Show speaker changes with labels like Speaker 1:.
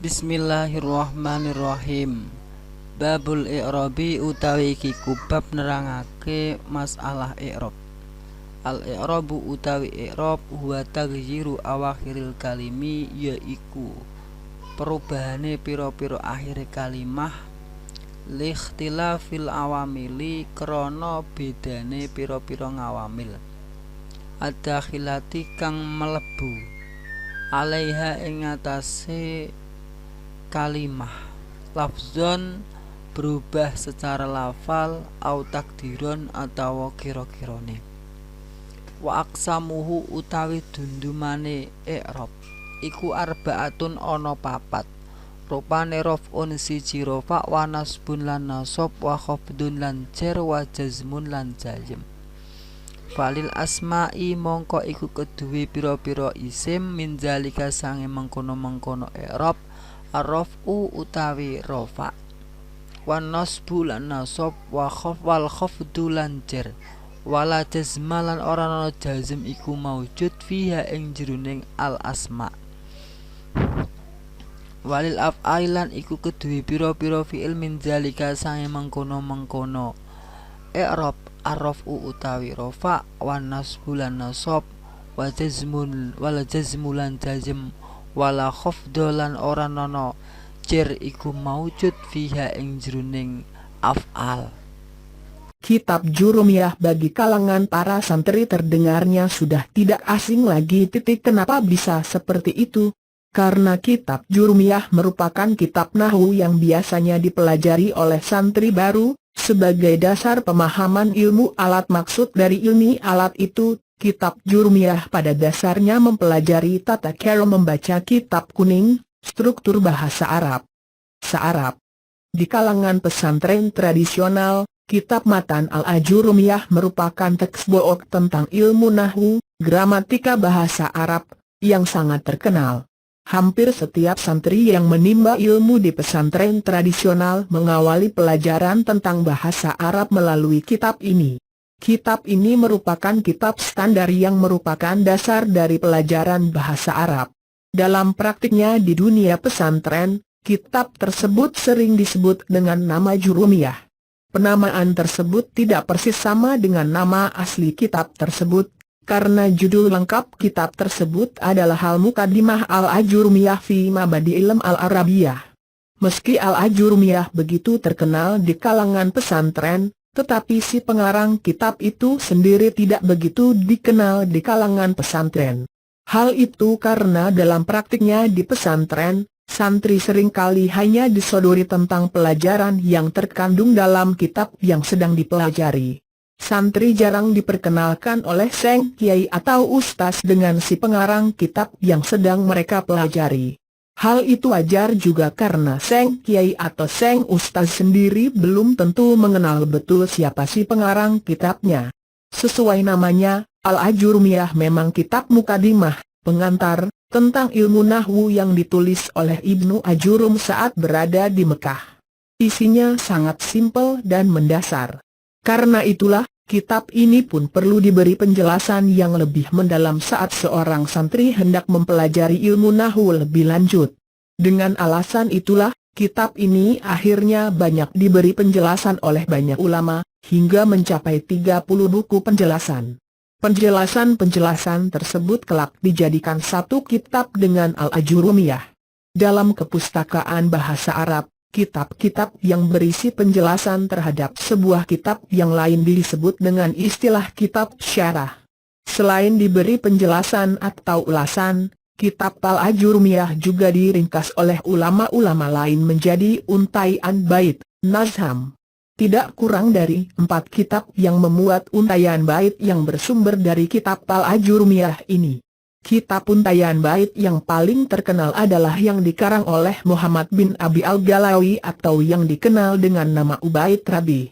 Speaker 1: Bismillahirrahmanirrahim. Babul i'rabi utawi iki bab nerangake masalah i'rab. Al i'rabu utawi i'rab huwa taghyiru awakhiril kalimi, yaiku perubahane pira-pira akhire kalimah likhtilafil awamili krana bedane pira-pira ngawamil adakhilati kang melebu alaiha ing atase kalimah. Lafzon berubah secara lafal au takdiron atau kira-kirane. Wa aqsamuhu utawi dundumane i'rab iku arbaatun ana papat. Rupane raf'un siji rafa' wa nasbun lan nasab wa khafdun lan jar wa jazmun lan jazm. Falil asma'i mongko iku keduwe pira-pira isim min zalika sange mengkono-mengkono i'rab ar-raf'u utawi rafa', wan nasbu lan nasab, wa wal khafdu lan jar, wala jazma lan ora ana jazm iku maujud fiha ing jroning al asma. Walil af'al lan iku keduwe pira-pira fi'il min zalika sange mengkono-mengkono i'rab ar-raf'u utawi rafa', wan nasbu lan nasab, wa jazmun wal jazmu lan jazm, wala khafdu lan ora ana jar iku maujud fiha ing jroning af'al.
Speaker 2: Kitab Jurumiyah bagi kalangan para santri terdengarnya sudah tidak asing lagi. Kenapa bisa seperti itu? Karena kitab Jurumiyah merupakan kitab nahwu yang biasanya dipelajari oleh santri baru sebagai dasar pemahaman ilmu alat. Maksud dari ilmu alat itu, kitab Jurumiyah pada dasarnya mempelajari tata cara membaca kitab kuning, struktur bahasa Arab. Searab. Di kalangan pesantren tradisional, kitab Matan al-Ajurumiyah merupakan teksbook tentang ilmu nahwu, gramatika bahasa Arab, yang sangat terkenal. Hampir setiap santri yang menimba ilmu di pesantren tradisional mengawali pelajaran tentang bahasa Arab melalui kitab ini. Kitab ini merupakan kitab standar yang merupakan dasar dari pelajaran bahasa Arab. Dalam praktiknya di dunia pesantren, kitab tersebut sering disebut dengan nama Jurumiyah. Penamaan tersebut tidak persis sama dengan nama asli kitab tersebut, karena judul lengkap kitab tersebut adalah Al-Muqaddimah Al-Ajurumiyah fi Mabadi Ilm Al-Arabiyah. Meski Al-Ajurumiyah begitu terkenal di kalangan pesantren, tetapi si pengarang kitab itu sendiri tidak begitu dikenal di kalangan pesantren. Hal itu karena dalam praktiknya di pesantren, santri seringkali hanya disodori tentang pelajaran yang terkandung dalam kitab yang sedang dipelajari. Santri jarang diperkenalkan oleh Seng Kiai atau Ustaz dengan si pengarang kitab yang sedang mereka pelajari. Hal itu wajar juga karena Seng Kiai atau Seng Ustaz sendiri belum tentu mengenal betul siapa si pengarang kitabnya. Sesuai namanya, Al-Ajurumiyah memang kitab mukadimah, pengantar, tentang ilmu nahwu yang ditulis oleh Ibnu Ajurum saat berada di Mekah. Isinya sangat simpel dan mendasar. Karena itulah, kitab ini pun perlu diberi penjelasan yang lebih mendalam saat seorang santri hendak mempelajari ilmu nahwu lebih lanjut. Dengan alasan itulah, kitab ini akhirnya banyak diberi penjelasan oleh banyak ulama, hingga mencapai 30 buku penjelasan. Penjelasan-penjelasan tersebut kelak dijadikan satu kitab dengan Al-Ajurumiyah. Dalam kepustakaan bahasa Arab, kitab-kitab yang berisi penjelasan terhadap sebuah kitab yang lain disebut dengan istilah kitab syarah. Selain diberi penjelasan atau ulasan, kitab Al-Ajurumiyah juga diringkas oleh ulama-ulama lain menjadi untaian bait, nazham. Tidak kurang dari 4 kitab yang memuat untaian bait yang bersumber dari kitab Al-Ajurumiyah ini. Kitab untaian bait yang paling terkenal adalah yang dikarang oleh Muhammad bin Abi Al-Galawi atau yang dikenal dengan nama Ubaid Rabi.